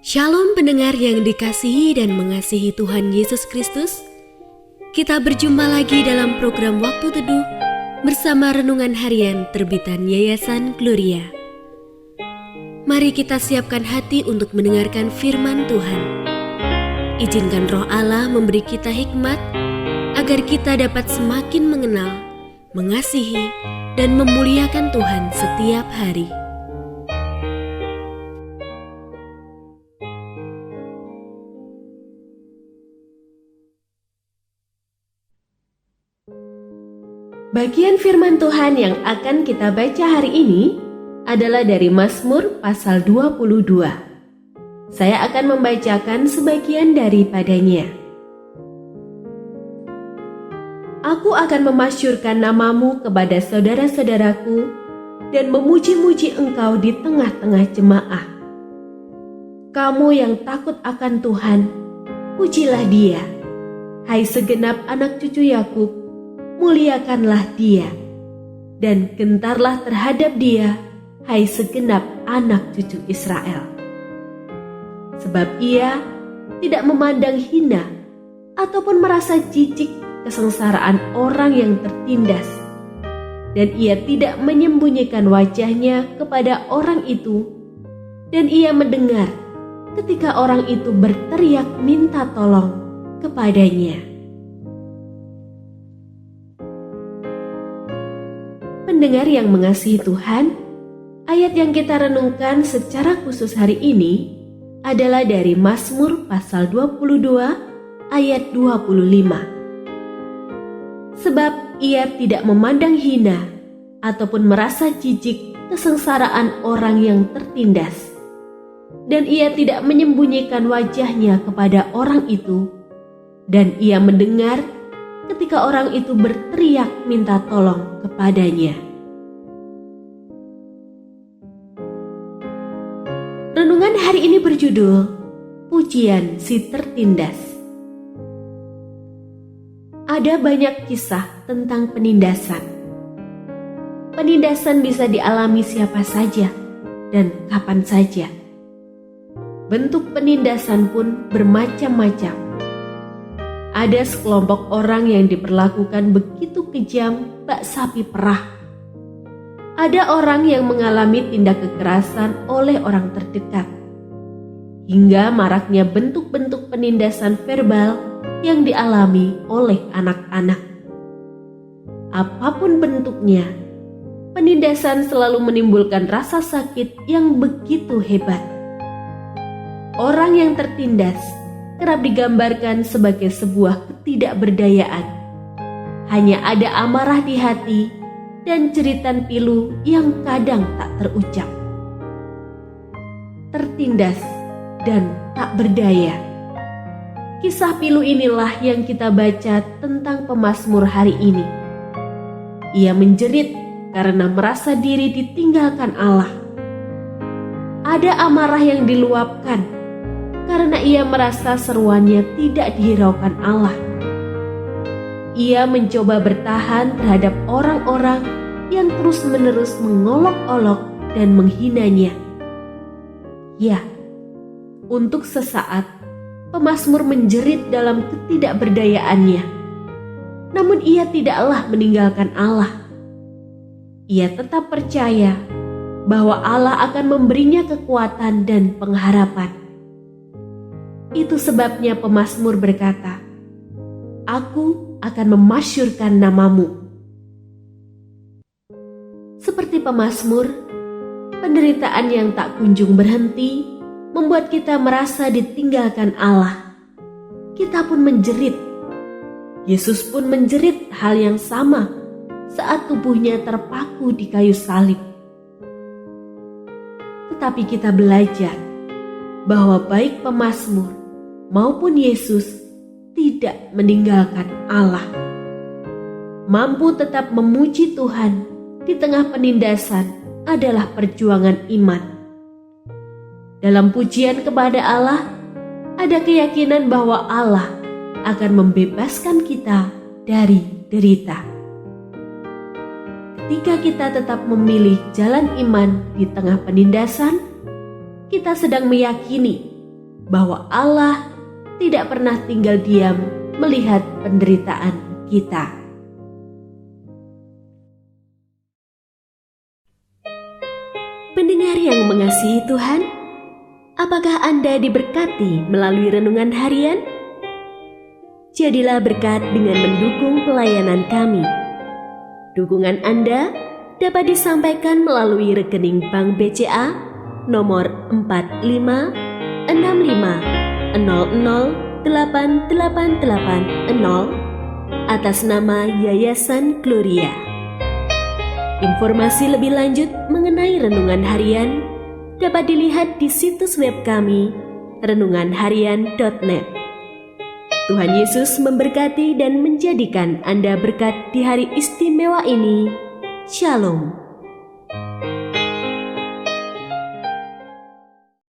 Shalom pendengar yang dikasihi dan mengasihi Tuhan Yesus Kristus. Kita berjumpa lagi dalam program Waktu Teduh bersama Renungan Harian terbitan Yayasan Gloria. Mari kita siapkan hati untuk mendengarkan firman Tuhan. Izinkan Roh Allah memberi kita hikmat agar kita dapat semakin mengenal, mengasihi, dan memuliakan Tuhan setiap hari. Bagian firman Tuhan yang akan kita baca hari ini adalah dari Mazmur pasal 22. Saya akan membacakan sebagian daripadanya. Aku akan memasyurkan namamu kepada saudara-saudaraku dan memuji-muji engkau di tengah-tengah jemaah. Kamu yang takut akan Tuhan, pujilah Dia. Hai segenap anak cucu Yakub, muliakanlah Dia, dan gentarlah terhadap Dia, hai segenap anak cucu Israel. Sebab Ia tidak memandang hina ataupun merasa jijik kesengsaraan orang yang tertindas, dan Ia tidak menyembunyikan wajahnya kepada orang itu, dan Ia mendengar ketika orang itu berteriak minta tolong kepadanya. Pendengar yang mengasihi Tuhan, ayat yang kita renungkan secara khusus hari ini adalah dari Mazmur pasal 22 ayat 25. Sebab Ia tidak memandang hina ataupun merasa jijik kesengsaraan orang yang tertindas, dan Ia tidak menyembunyikan wajahnya kepada orang itu, dan Ia mendengar ketika orang itu berteriak minta tolong kepadanya. Renungan hari ini berjudul Pujian si Tertindas. Ada banyak kisah tentang penindasan. Penindasan bisa dialami siapa saja dan kapan saja. Bentuk penindasan pun bermacam-macam. Ada sekelompok orang yang diperlakukan begitu kejam bak sapi perah. Ada orang yang mengalami tindak kekerasan oleh orang terdekat, hingga maraknya bentuk-bentuk penindasan verbal yang dialami oleh anak-anak. Apapun bentuknya, penindasan selalu menimbulkan rasa sakit yang begitu hebat. Orang yang tertindas kerap digambarkan sebagai sebuah ketidakberdayaan. Hanya ada amarah di hati dan jeritan pilu yang kadang tak terucap. Tertindas dan tak berdaya. Kisah pilu inilah yang kita baca tentang pemazmur hari ini. Ia menjerit karena merasa diri ditinggalkan Allah. Ada amarah yang diluapkan karena ia merasa seruannya tidak dihiraukan Allah. Ia mencoba bertahan terhadap orang-orang yang terus-menerus mengolok-olok dan menghinanya. Ya, untuk sesaat pemazmur menjerit dalam ketidakberdayaannya. Namun ia tidaklah meninggalkan Allah. Ia tetap percaya bahwa Allah akan memberinya kekuatan dan pengharapan. Itu sebabnya pemazmur berkata, "Aku akan memasyurkan namamu." Seperti pemazmur, penderitaan yang tak kunjung berhenti membuat kita merasa ditinggalkan Allah. Kita pun menjerit. Yesus pun menjerit hal yang sama saat tubuhnya terpaku di kayu salib. Tetapi kita belajar bahwa baik pemazmur maupun Yesus tidak meninggalkan Allah. Mampu tetap memuji Tuhan di tengah penindasan adalah perjuangan iman. Dalam pujian kepada Allah, ada keyakinan bahwa Allah akan membebaskan kita dari derita. Ketika kita tetap memilih jalan iman di tengah penindasan, kita sedang meyakini bahwa Allah tidak pernah tinggal diam melihat penderitaan kita. Pendengar yang mengasihi Tuhan, apakah Anda diberkati melalui renungan harian? Jadilah berkat dengan mendukung pelayanan kami. Dukungan Anda dapat disampaikan melalui rekening Bank BCA nomor 4565008880 atas nama Yayasan Gloria. Informasi lebih lanjut mengenai renungan harian dapat dilihat di situs web kami renunganharian.net. Tuhan Yesus memberkati dan menjadikan Anda berkat di hari istimewa ini. Shalom.